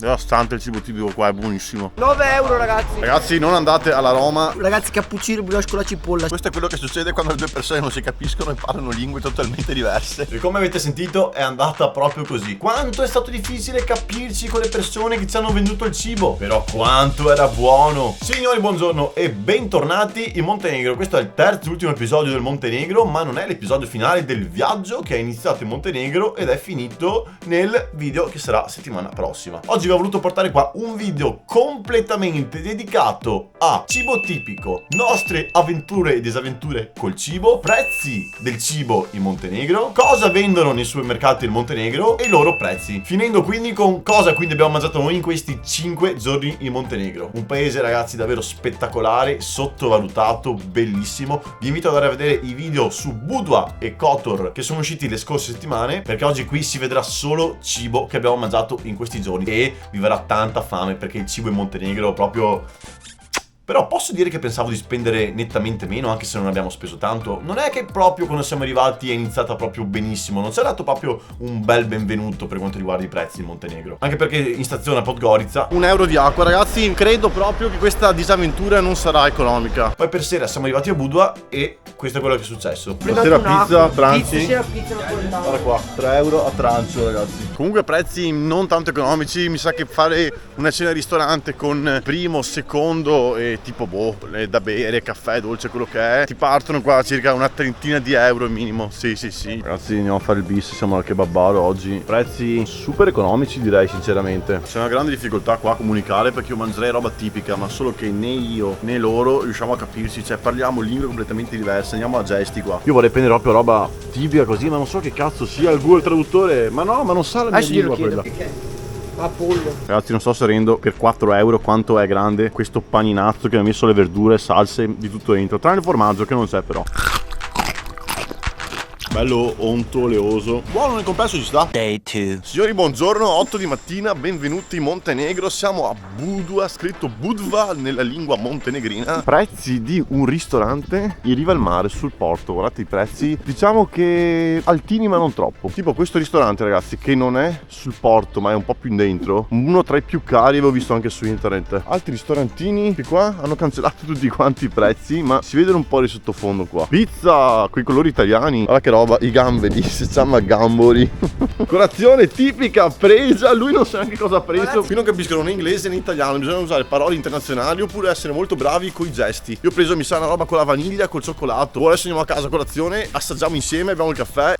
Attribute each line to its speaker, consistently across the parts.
Speaker 1: Devastante il cibo tipico qua, è buonissimo.
Speaker 2: 9 euro ragazzi.
Speaker 1: Ragazzi, non andate alla Roma.
Speaker 2: Ragazzi, cappuccino brioche con la cipolla.
Speaker 1: Questo è quello che succede quando le due persone non si capiscono e parlano lingue totalmente diverse.
Speaker 3: E come avete sentito è andata proprio così. Quanto è stato difficile capirci con le persone che ci hanno venduto il cibo, però quanto era buono. Signori, buongiorno e bentornati in Montenegro. Questo è il terzo e ultimo episodio del Montenegro, ma non è l'episodio finale del viaggio che è iniziato in Montenegro ed è finito nel video che sarà settimana prossima. Oggi vi ho voluto portare qua un video completamente dedicato a cibo tipico, nostre avventure e disavventure col cibo, prezzi del cibo in Montenegro, cosa vendono nei supermercati del Montenegro e i loro prezzi. Finendo quindi con cosa quindi abbiamo mangiato noi in questi 5 giorni in Montenegro. Un paese, ragazzi, davvero spettacolare, sottovalutato, bellissimo. Vi invito ad andare a vedere i video su Budva e Kotor che sono usciti le scorse settimane, perché oggi qui si vedrà solo cibo che abbiamo mangiato in questi giorni e vi verrà tanta fame perché il cibo in Montenegro proprio... Però posso dire che pensavo di spendere nettamente meno, anche se non abbiamo speso tanto. Non è che proprio quando siamo arrivati è iniziata proprio benissimo, non ci ha dato proprio un bel benvenuto per quanto riguarda i prezzi in Montenegro. Anche perché in stazione a Podgorica
Speaker 1: €1 di acqua, ragazzi, credo proprio che questa disavventura non sarà economica.
Speaker 3: Poi per sera siamo arrivati a Budva e questo è quello che è successo.
Speaker 1: Stasera pizza, tranci.
Speaker 2: Pizza napoletana.
Speaker 1: Guarda qua, €3 a trancio, ragazzi. Comunque prezzi non tanto economici, mi sa che fare una cena al ristorante con primo, secondo e tipo da bere, caffè, dolce, quello che è, ti partono qua circa una trentina di euro minimo. Sì. Ragazzi, andiamo a fare il bis, siamo al kebabaro oggi. Prezzi super economici, direi sinceramente. C'è una grande difficoltà qua a comunicare perché io mangerei roba tipica, ma solo che né io né loro riusciamo a capirci, cioè parliamo lingue completamente diverse, andiamo a gesti qua. Io vorrei prendere proprio roba tipica così, ma non so che cazzo sia il Google Traduttore, ma no, ma non sa la mia lingua quella.
Speaker 2: Apollo.
Speaker 1: Ragazzi, non sto serendo per €4 quanto è grande questo paninazzo che mi ha messo le verdure, salse, di tutto dentro, tranne il formaggio che non c'è però. Bello ontoleoso. Buono, nel complesso ci sta.
Speaker 4: Day 2.
Speaker 1: Signori, buongiorno, 8 di mattina, benvenuti in Montenegro. Siamo a Budva, scritto Budva nella lingua montenegrina. Prezzi di un ristorante in riva al mare, sul porto. Guardate i prezzi, diciamo che altini ma non troppo. Tipo questo ristorante, ragazzi, che non è sul porto ma è un po' più in dentro, uno tra i più cari, avevo visto anche su internet. Altri ristorantini che qua hanno cancellato tutti quanti i prezzi, ma si vedono un po' di sottofondo qua. Pizza con i colori italiani, guarda che roba, i gamberi, si chiama gambori. Colazione tipica presa, lui non sa neanche cosa ha preso. Qui non capiscono né inglese né italiano, bisogna usare parole internazionali oppure essere molto bravi coi gesti. Io ho preso, mi sa, una roba con la vaniglia, col cioccolato. Ora adesso andiamo a casa a colazione, assaggiamo insieme, abbiamo il caffè.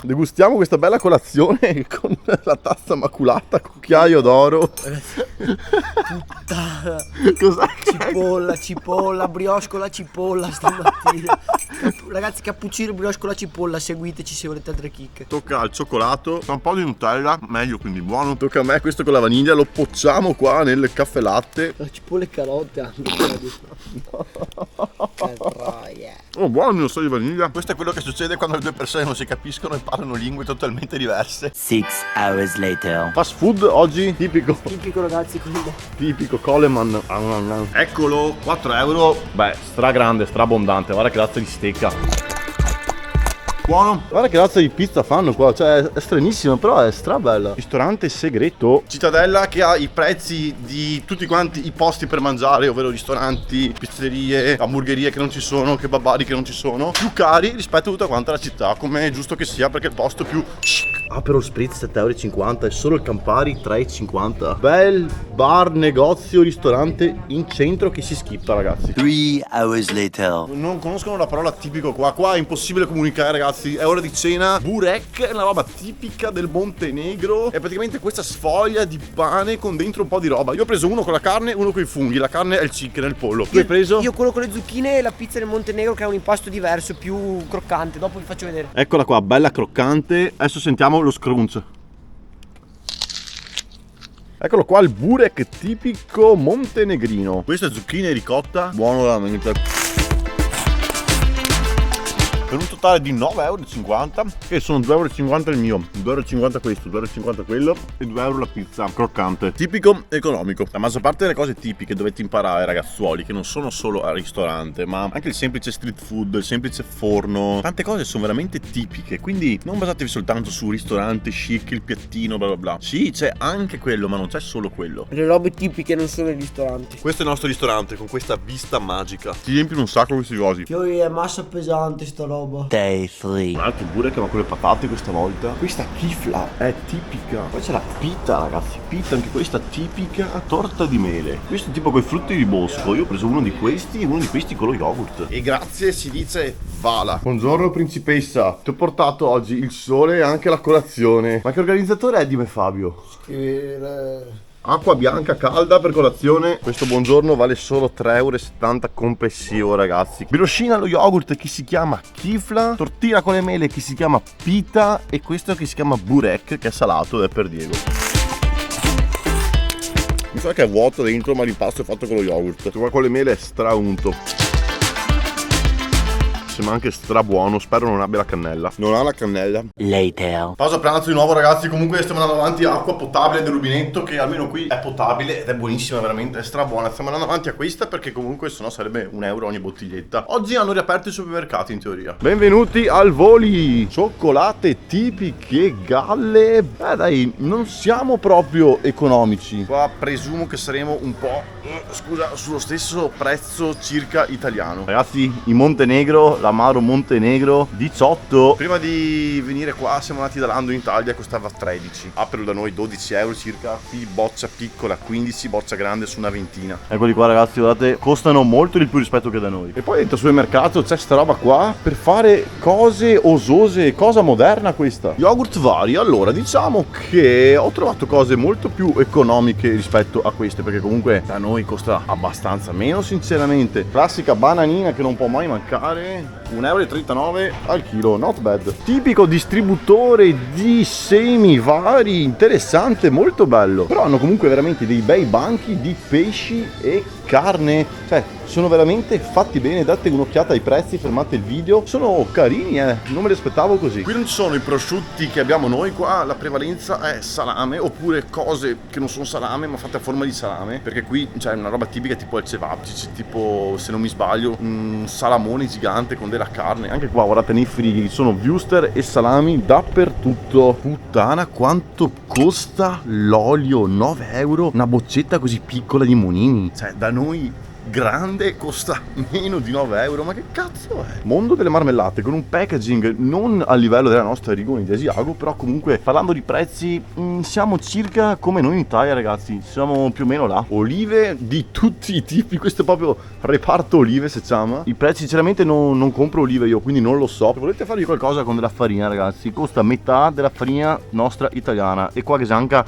Speaker 1: Degustiamo questa bella colazione con la tazza maculata, cucchiaio d'oro.
Speaker 2: Puttana.
Speaker 1: Cos'è?
Speaker 2: Cipolla, brioche con la cipolla stamattina. Ragazzi, cappuccino brioche con la cipolla, seguiteci se volete altre chicche.
Speaker 1: Tocca al cioccolato, un po' di Nutella, meglio, quindi buono. Tocca a me questo con la vaniglia, lo pocciamo qua nel caffè latte.
Speaker 2: La cipolla e carote anche.
Speaker 1: Oh, buono il so di vaniglia. Questo è quello che succede quando le due persone non si capiscono e parlano lingue totalmente diverse.
Speaker 4: 6 hours later.
Speaker 1: Fast food oggi tipico.
Speaker 2: Tipico, ragazzi, quello.
Speaker 1: Tipico Coleman. Eccolo, €4. Beh, stra grande, stra abbondante. Guarda che razza di stecca. Buono. Guarda che razza di pizza fanno qua, cioè è stranissima, però è stra bella. Ristorante segreto Cittadella, che ha i prezzi di tutti quanti i posti per mangiare, ovvero ristoranti, pizzerie, hamburgerie che non ci sono, kebabari che non ci sono, più cari rispetto a tutta quanta la città, come è giusto che sia, perché è il posto più chic. Aperol Spritz €7,50 e solo il Campari €3,50. Bel bar, negozio, ristorante in centro che si skippa, ragazzi.
Speaker 4: 3 hours later.
Speaker 1: Non conoscono la parola tipico qua è impossibile comunicare, ragazzi. È ora di cena. Burek è una roba tipica del Montenegro. È praticamente questa sfoglia di pane con dentro un po' di roba. Io ho preso uno con la carne, uno con i funghi. La carne è il chicken, è il pollo. Tu hai preso?
Speaker 2: Io quello con le zucchine e la pizza del Montenegro, che è un impasto diverso, più croccante. Dopo vi faccio vedere.
Speaker 1: Eccola qua, bella croccante. Adesso sentiamo lo scrunch. Eccolo qua, il burek tipico montenegrino. Questa è zucchine e ricotta. Buono veramente. per un totale di 9,50 €, che sono 2,50 € il mio, 2,50 € questo, 2,50 € quello e 2 € la pizza croccante. Tipico economico. La maggior parte delle cose tipiche dovete imparare, ragazzuoli, che non sono solo al ristorante, ma anche il semplice street food, il semplice forno. Tante cose sono veramente tipiche, quindi non basatevi soltanto su ristorante chic, il piattino, bla bla bla. Sì, c'è anche quello, ma non c'è solo quello.
Speaker 2: Le robe tipiche non sono i ristoranti.
Speaker 1: Questo è il nostro ristorante con questa vista magica. Ti riempiono un sacco questi cosi.
Speaker 2: Fiori, è massa pesante sta roba.
Speaker 4: Day 3.
Speaker 1: Un altro burek, ma con le patate questa volta. Questa kifla è tipica. Poi c'è la pita, ragazzi. Pita, anche questa tipica. Torta di mele. Questo tipo con i frutti di bosco. Io ho preso uno di questi e uno di questi con lo yogurt. E grazie si dice Vala. Buongiorno principessa. Ti ho portato oggi il sole e anche la colazione. Ma che organizzatore è di me, Fabio? Acqua bianca calda per colazione. Questo buongiorno vale solo 3,70 € complessivo, ragazzi. Briochina allo yogurt che si chiama kifla, tortina con le mele che si chiama pita e questo che si chiama burek, che è salato ed è per Diego. Mi sa che è vuoto dentro, ma l'impasto è fatto con lo yogurt. Qua con le mele è straunto. Ma anche strabuono, spero non abbia la cannella. Non ha la cannella.
Speaker 4: Later.
Speaker 1: Pausa pranzo di nuovo, ragazzi. Comunque stiamo andando avanti a acqua potabile del rubinetto, che almeno qui è potabile ed è buonissima, veramente, è strabuona. Stiamo andando avanti a questa perché comunque sennò sarebbe 1 € ogni bottiglietta. Oggi hanno riaperto i supermercati in teoria. Benvenuti al Voli. Cioccolate tipiche galle. Dai, non siamo proprio economici. Qua presumo che saremo un po', scusa, sullo stesso prezzo circa italiano. Ragazzi, in Montenegro, l'amaro Montenegro 18. Prima di venire qua siamo andati da Lando in Italia, costava 13. Apero da noi 12 € circa. Qui boccia piccola 15, boccia grande su una ventina. Eccoli qua, ragazzi, guardate, costano molto di più rispetto che da noi. E poi dentro al supermercato c'è sta roba qua per fare cose osose, cosa moderna questa. Yogurt vari. Allora, diciamo che ho trovato cose molto più economiche rispetto a queste, perché comunque da noi costa abbastanza meno, sinceramente. Classica bananina che non può mai mancare, 1,39 € al chilo, not bad. Tipico distributore di semi vari, interessante, molto bello. Però hanno comunque veramente dei bei banchi di pesci e carne, cioè sono veramente fatti bene. Date un'occhiata ai prezzi, fermate il video, sono carini, non me li aspettavo così. Qui non ci sono i prosciutti che abbiamo noi, qua la prevalenza è salame, oppure cose che non sono salame ma fatte a forma di salame, perché qui c'è una roba tipica tipo il cevapcici, tipo, se non mi sbaglio, un salamone gigante con della carne. Anche qua guardate nei frighi, ci sono wuster e salami dappertutto. Puttana, quanto costa l'olio? 9 €, una boccetta così piccola di Monini. Cioè da noi grande costa meno di 9 €, ma che cazzo è? Mondo delle marmellate, con un packaging non a livello della nostra Rigoni di Asiago, però comunque parlando di prezzi siamo circa come noi in Italia, ragazzi, siamo più o meno là. Olive di tutti i tipi, questo è proprio reparto olive, se chiama. I prezzi sinceramente non compro olive io, quindi non lo so. Se volete farvi qualcosa con della farina, ragazzi, costa metà della farina nostra italiana, e qua che manca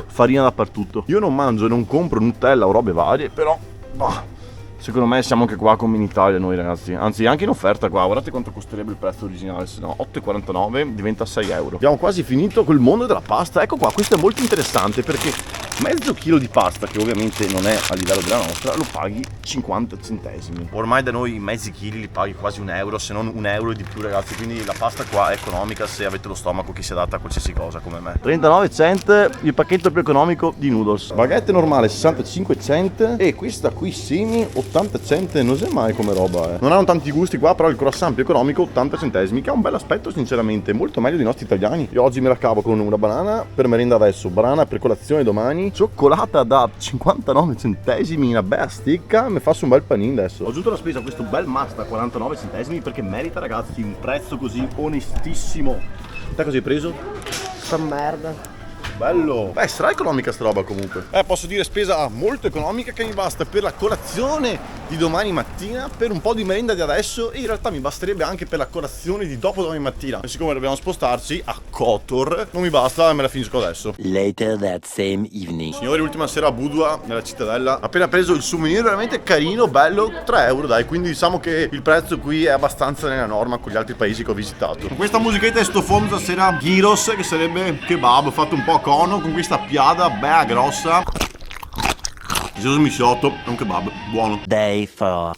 Speaker 1: farina dappertutto. Io non mangio e non compro Nutella o robe varie, però secondo me siamo anche qua come in Italia noi, ragazzi. Anzi, anche in offerta qua, guardate quanto costerebbe il prezzo originale, se no 8,49 diventa 6 €. Abbiamo quasi finito col mondo della pasta. Ecco qua, questo è molto interessante perché mezzo chilo di pasta, che ovviamente non è a livello della nostra, lo paghi 50 centesimi. Ormai da noi mezzi chili li paghi quasi 1 €, se non 1 € di più, ragazzi. Quindi la pasta qua è economica se avete lo stomaco che si adatta a qualsiasi cosa come me. 39 cent il pacchetto più economico di noodles. Baguette normale 65 cent e questa qui semi 80 cent. Non sai mai come roba, Non hanno tanti gusti qua, però il croissant più economico 80 centesimi, che ha un bel aspetto sinceramente, molto meglio dei nostri italiani. Io oggi me la cavo con una banana per merenda adesso, banana per colazione domani, cioccolata da 59 centesimi, una bella stecca, mi faccio un bel panino adesso. Ho aggiunto la spesa a questo bel must da 49 centesimi perché merita, ragazzi, un prezzo così onestissimo. Te cosa hai preso?
Speaker 2: Sta merda.
Speaker 1: Bello. Beh, sarà economica sta roba comunque. Posso dire spesa molto economica che mi basta per la colazione di domani mattina, per un po' di merenda di adesso e in realtà mi basterebbe anche per la colazione di dopo domani mattina. E siccome dobbiamo spostarci a Kotor, non mi basta e me la finisco adesso.
Speaker 4: Later that same evening.
Speaker 1: Signori, ultima sera a Budva, nella cittadella. Appena preso il souvenir veramente carino, bello, 3 €, dai. Quindi diciamo che il prezzo qui è abbastanza nella norma con gli altri paesi che ho visitato. Con questa musichetta e sto fondo stasera gyros, che sarebbe kebab fatto un po' cono, con questa piada bella grossa. Gesso misciotto, è un kebab, buono.
Speaker 4: Day 4.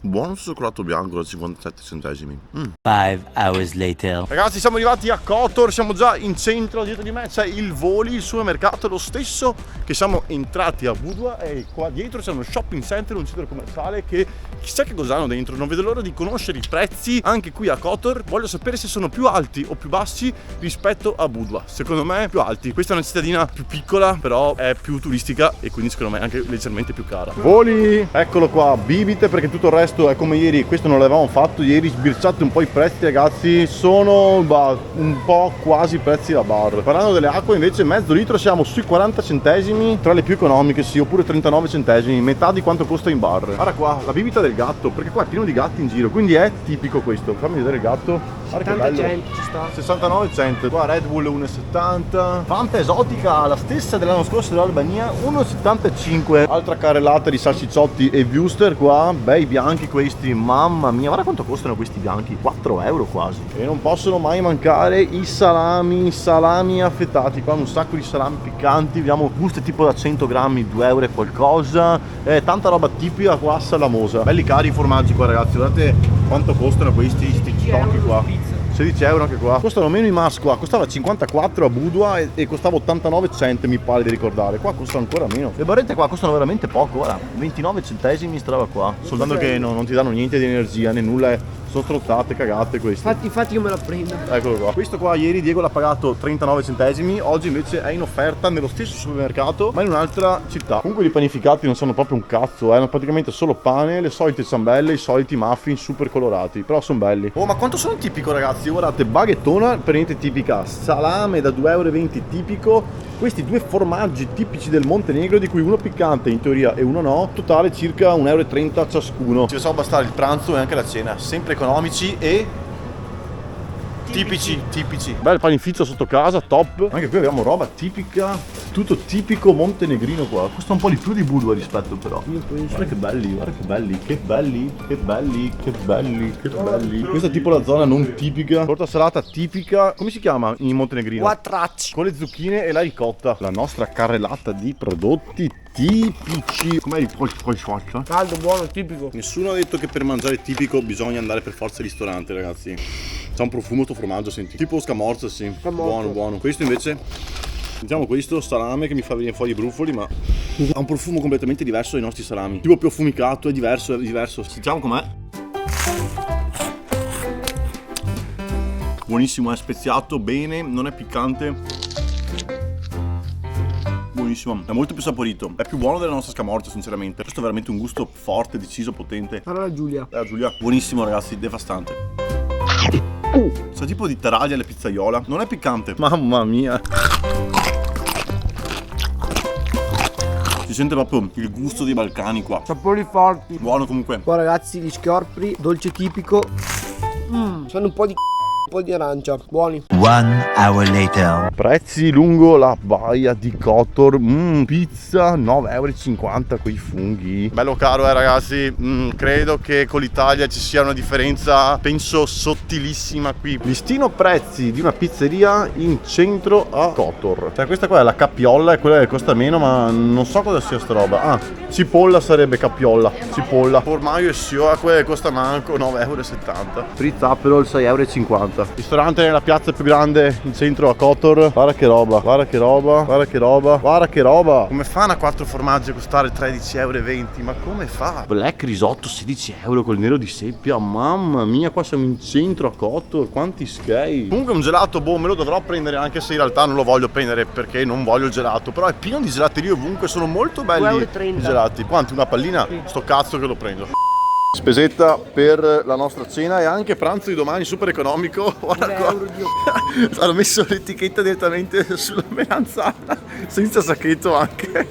Speaker 1: Buono sul cioccolato bianco da 57 centesimi.
Speaker 4: 5 hours later.
Speaker 1: Ragazzi, siamo arrivati a Kotor, siamo già in centro, dietro di me c'è il Voli, il supermercato, lo stesso che siamo entrati a Budva, e qua dietro c'è uno shopping center, un centro commerciale che chissà che cos'hanno dentro. Non vedo l'ora di conoscere i prezzi anche qui a Kotor. Voglio sapere se sono più alti o più bassi rispetto a Budva. Secondo me più alti. Questa è una cittadina più piccola, però è più turistica e quindi secondo me anche leggermente più cara. Voli, eccolo qua, bibite, perché tutto il resto è come ieri. Questo non l'avevamo fatto ieri. Sbirciate un po' i prezzi, ragazzi, sono un po' quasi prezzi da bar. Parlando delle acque invece, mezzo litro siamo sui 40 centesimi, tra le più economiche sì, oppure 39 centesimi, metà di quanto costa in bar. Guarda qua, la bibita del gatto, perché qua è pieno di gatti in giro, quindi è tipico questo. Fammi vedere il gatto. Guarda che bello.
Speaker 2: 70 ci sta.
Speaker 1: 69 cent. Qua Red Bull 1,70. Fanta esotica, la stessa dell'anno scorso dell'Albania, 1,75. Altra carrellata di salsicciotti e wuster qua, bei bianchi questi, mamma mia, guarda quanto costano questi bianchi, 4 euro quasi. E non possono mai mancare i salami affettati, qua un sacco di salami piccanti, vediamo buste tipo da 100 grammi, 2 euro e qualcosa, tanta roba tipica qua salamosa. Belli cari i formaggi qua, ragazzi, guardate quanto costano questi tocchi qua. 16 euro anche qua. Costano meno i mas qua, costava 54 a Budva e costava 89 cent, mi pare di ricordare. Qua costano ancora meno. Le barrette qua costano veramente poco, guarda, 29 centesimi sta roba qua. Soltanto che non ti danno niente di energia né nulla, sono strozzate, cagate queste.
Speaker 2: Infatti io me la prendo.
Speaker 1: Eccolo qua. Questo qua ieri Diego l'ha pagato 39 centesimi, oggi invece è in offerta nello stesso supermercato, ma in un'altra città. Comunque i panificati non sono proprio un cazzo, hanno praticamente solo pane, le solite ciambelle, i soliti muffin super colorati, però sono belli. Oh, ma quanto sono tipico, ragazzi? Guardate, baghettona per niente tipica, salame da 2,20 euro tipico, questi due formaggi tipici del Montenegro, di cui uno piccante in teoria e uno no, totale circa 1,30 euro ciascuno. Ci facciamo bastare il pranzo e anche la cena, sempre economici e tipici. Bel panificio sotto casa, top. Anche qui abbiamo roba tipica, tutto tipico montenegrino qua. Costa un po' di più di Budva rispetto però. Guarda che belli, che belli. Questa è tipo la zona non tipica. Torta salata tipica. Come si chiama in montenegrino?
Speaker 2: Quattracci.
Speaker 1: Con le zucchine e la ricotta. La nostra carrellata di prodotti tipici. Com'è il faccia?
Speaker 2: Caldo, buono, tipico.
Speaker 1: Nessuno ha detto che per mangiare tipico bisogna andare per forza al ristorante, ragazzi. C'ha un profumo sto formaggio, senti. Tipo scamorza, sì. Buono. Questo invece, sentiamo questo salame che mi fa venire fuori i brufoli, ma ha un profumo completamente diverso dai nostri salami. Tipo più affumicato, è diverso. Sentiamo com'è. Buonissimo, è speziato bene, non è piccante. Buonissimo, è molto più saporito, è più buono della nostra scamorza sinceramente. Questo è veramente un gusto forte, deciso, potente.
Speaker 2: Allora Giulia.
Speaker 1: Giulia, buonissimo ragazzi, devastante. Sa tipo di taraglia alle pizzaiola, non è piccante. Mamma mia. Si sente proprio il gusto dei Balcani qua.
Speaker 2: Sapori forti.
Speaker 1: Buono comunque.
Speaker 2: Qua ragazzi gli schiorpri, dolce tipico. Sanno un po' di arancia, buoni.
Speaker 4: 1 hour later.
Speaker 1: Prezzi lungo la baia di Kotor. Pizza 9,50 euro con i funghi. Bello caro ragazzi. Credo che con l'Italia ci sia una differenza, penso sottilissima qui. Listino prezzi di una pizzeria in centro a Kotor. Cioè questa qua è la cappiolla, è quella che costa meno, ma non so cosa sia sta roba. Cipolla sarebbe cappiolla. Cipolla. Formaggio e sioa, quella che costa manco 9,70 euro. Fritz Aperol 6,50 euro. Ristorante nella piazza più grande in centro a Kotor. Guarda che roba. Come fa una 4 formaggi a costare 13,20 euro? Ma come fa? Black risotto 16 euro col nero di seppia. Mamma mia, qua siamo in centro a Kotor. Quanti schei. Comunque un gelato, me lo dovrò prendere, anche se in realtà non lo voglio prendere perché non voglio il gelato. Però è pieno di gelaterie ovunque, sono molto belli
Speaker 2: 2,30
Speaker 1: i gelati. Quanti? Una pallina? Sto cazzo che lo prendo. Spesetta per la nostra cena e anche pranzo di domani super economico. Guarda qua. Hanno messo l'etichetta direttamente sulla melanzana, senza sacchetto anche.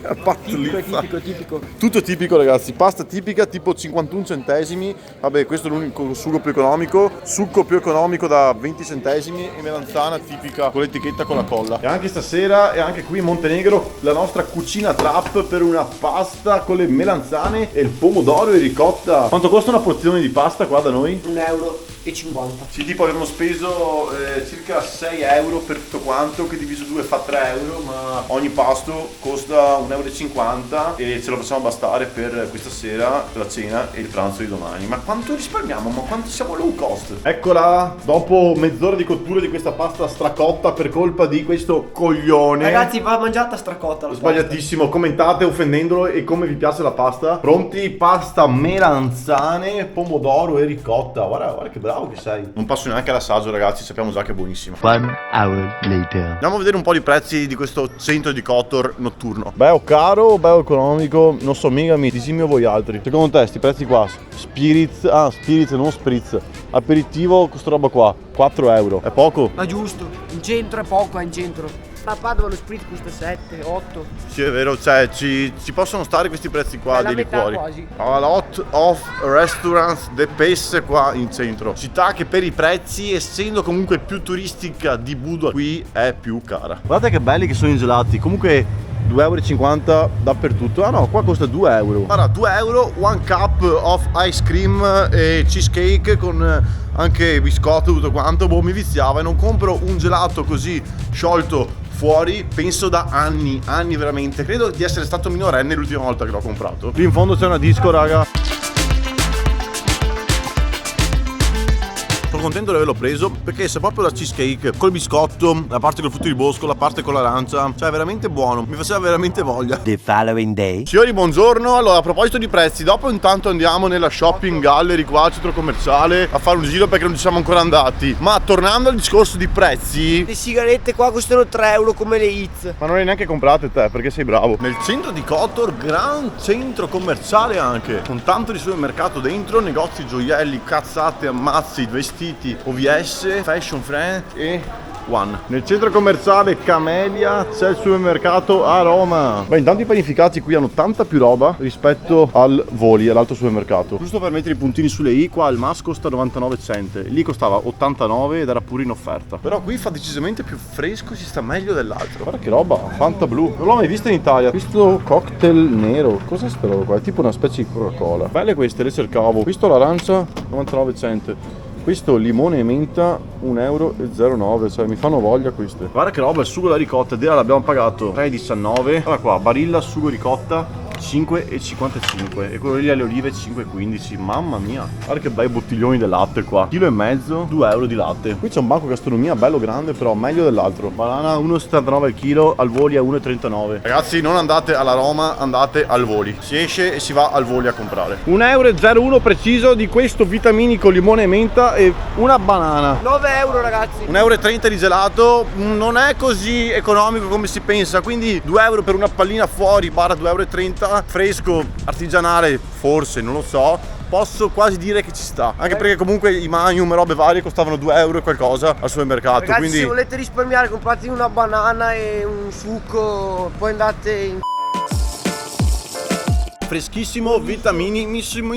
Speaker 2: Tipico.
Speaker 1: Tutto tipico ragazzi, pasta tipica tipo 51 centesimi. Vabbè, questo è l'unico sugo più economico. Succo più economico da 20 centesimi e melanzana tipica con l'etichetta con la colla. E anche stasera e anche qui in Montenegro la nostra cucina trap per una pasta con le melanzane e il pomodoro e ricotta. Quanto costa una porzione di pasta qua da noi?
Speaker 2: 1,30 euro. 2,50.
Speaker 3: Sì, tipo abbiamo speso circa 6 euro per tutto quanto, che diviso 2 fa 3 euro, ma ogni pasto costa 1,50 euro e ce lo facciamo bastare per questa sera, la cena e il pranzo di domani. Ma quanto risparmiamo? Ma quanto siamo low cost? Eccola, dopo mezz'ora di cottura di questa pasta stracotta per colpa di questo coglione.
Speaker 2: Ragazzi, va mangiata stracotta la
Speaker 3: Sbagliatissimo, commentate offendendolo e come vi piace la pasta. Pronti, pasta melanzane, pomodoro e ricotta. Guarda che bravo che sei. Non passo neanche all'assaggio, ragazzi, sappiamo già che è buonissimo.
Speaker 4: 1 hour later.
Speaker 1: Andiamo a vedere un po' i prezzi di questo centro di Kotor notturno.
Speaker 3: Bello caro o bello economico? Non so, mica mi disimio voi altri. Secondo te sti prezzi qua? Spirits non spritz. Aperitivo, questa roba qua, 4 euro. È poco?
Speaker 2: Ma giusto, in centro è poco, è in centro. A Padova lo spritz costa 7, 8.
Speaker 1: Sì, è vero, cioè ci possono stare questi prezzi qua
Speaker 2: È la
Speaker 1: dei
Speaker 2: metà
Speaker 1: liquori.
Speaker 2: quasi.
Speaker 1: A lot of restaurants de pesce qua in centro. Città che per i prezzi, essendo comunque più turistica di Budva, qui è più cara.
Speaker 3: Guardate che belli che sono i gelati. Comunque 2,50 euro dappertutto. Ah no, qua costa 2 euro.
Speaker 1: Guarda, 2 euro, one cup of ice cream e cheesecake con anche biscotto e tutto quanto. Boh, mi viziava e non compro un gelato così sciolto fuori, penso da anni veramente. Credo di essere stato minorenne l'ultima volta che l'ho comprato.
Speaker 3: Lì in fondo c'è una disco, raga.
Speaker 1: Sono contento di averlo preso perché se proprio la cheesecake col biscotto, la parte col frutto di bosco, la parte con l'arancia, cioè è veramente buono, mi faceva veramente voglia.
Speaker 4: The following day.
Speaker 1: Signori, buongiorno. Allora, a proposito di prezzi, dopo intanto andiamo nella shopping gallery qua al centro commerciale a fare un giro perché non ci siamo ancora andati. Ma tornando al discorso di prezzi,
Speaker 2: Le sigarette qua costano 3 euro come le Hits.
Speaker 3: Ma non le hai neanche comprate te, perché sei bravo.
Speaker 1: nel centro di Kotor, gran centro commerciale anche, con tanto di supermercato dentro, negozi, gioielli, cazzate, ammazzi, vestiti, OVS, Fashion Friend e One.
Speaker 3: Nel centro commerciale Camelia c'è il supermercato a Roma. Beh, intanto i panificati qui hanno tanta più roba rispetto al Voli, all'altro supermercato. Giusto per mettere i puntini sulle i, qua il MAS costa 99 cent, lì costava 89 ed era pure in offerta.
Speaker 1: Però qui fa decisamente più fresco, ci sta meglio dell'altro.
Speaker 3: Guarda che roba, Fanta blu. Non l'ho mai vista in Italia. Questo cocktail nero, cos'è sta roba qua? È tipo una specie di Coca-Cola. Belle queste, le cercavo. Questo l'arancia, 99 cent. Questo limone e menta 1,09 euro, cioè mi fanno voglia queste. Guarda che roba, il sugo alla ricotta, dirà l'abbiamo pagato 3,19. Guarda qua, Barilla sugo ricotta 5,55 e quello lì alle olive 5,15. Mamma mia, guarda che bei bottiglioni del latte qua, chilo e mezzo, 2 euro di latte. Qui c'è un banco gastronomia bello grande, però meglio dell'altro. Banana 1,79 al chilo, al Voli a 1,39.
Speaker 1: Ragazzi, non andate alla Roma, andate al Voli. Si esce e si va al Voli a comprare.
Speaker 3: 1,01 euro preciso di questo vitaminico limone e menta e una banana.
Speaker 2: 9 euro ragazzi.
Speaker 1: 1,30 euro di gelato non è così economico come si pensa, quindi 2 euro per una pallina fuori, barra 2,30 euro, fresco, artigianale, forse, non lo so. Posso quasi dire che ci sta, anche perché comunque i Magnum e robe varie costavano 2 euro e qualcosa al supermercato.
Speaker 2: Ragazzi,
Speaker 1: quindi
Speaker 2: se volete risparmiare, comprate una banana e un succo, poi andate in
Speaker 1: freschissimo, vitaminissimo,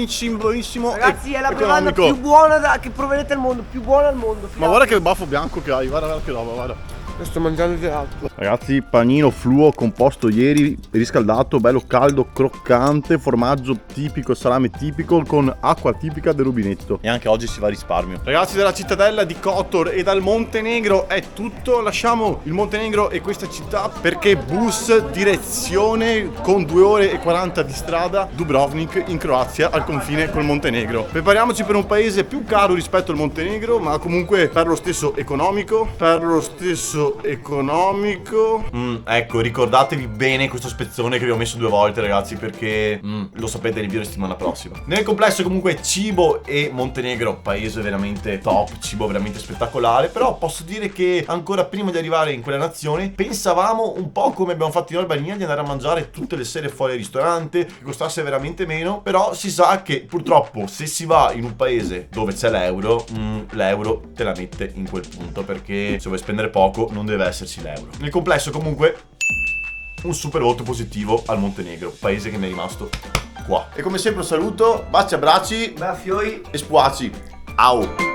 Speaker 2: Ragazzi, è la bevanda più buona che proverete al mondo, più buona al mondo.
Speaker 1: Ma guarda che baffo bianco che hai, guarda che roba, guarda.
Speaker 2: Sto mangiando il gelato.
Speaker 3: Ragazzi, panino fluo composto ieri, riscaldato, bello caldo, croccante, formaggio tipico, salame tipico con acqua tipica del rubinetto.
Speaker 1: E anche oggi si va a risparmio. Ragazzi della cittadella di Kotor e dal Montenegro è tutto. Lasciamo il Montenegro e questa città perché bus direzione con 2 ore e 40 di strada Dubrovnik in Croazia al confine col Montenegro. Prepariamoci per un paese più caro rispetto al Montenegro, ma comunque per lo stesso economico.
Speaker 3: Ecco, ricordatevi bene questo spezzone che vi ho messo 2 volte, ragazzi, perché lo sapete nel video di settimana prossima. Nel complesso comunque cibo e Montenegro, paese veramente top, cibo veramente spettacolare. Però posso dire che ancora prima di arrivare in quella nazione pensavamo un po' come abbiamo fatto in Albania, di andare a mangiare tutte le sere fuori al ristorante, che costasse veramente meno. Però si sa che purtroppo se si va in un paese dove c'è l'euro, l'euro te la mette in quel punto, perché se vuoi spendere poco non deve esserci l'euro. Nel complesso comunque un super voto positivo al Montenegro, paese che mi è rimasto qua.
Speaker 1: E come sempre un saluto, baci, abbracci
Speaker 2: Beh, fioi.
Speaker 1: e spuaci. Au!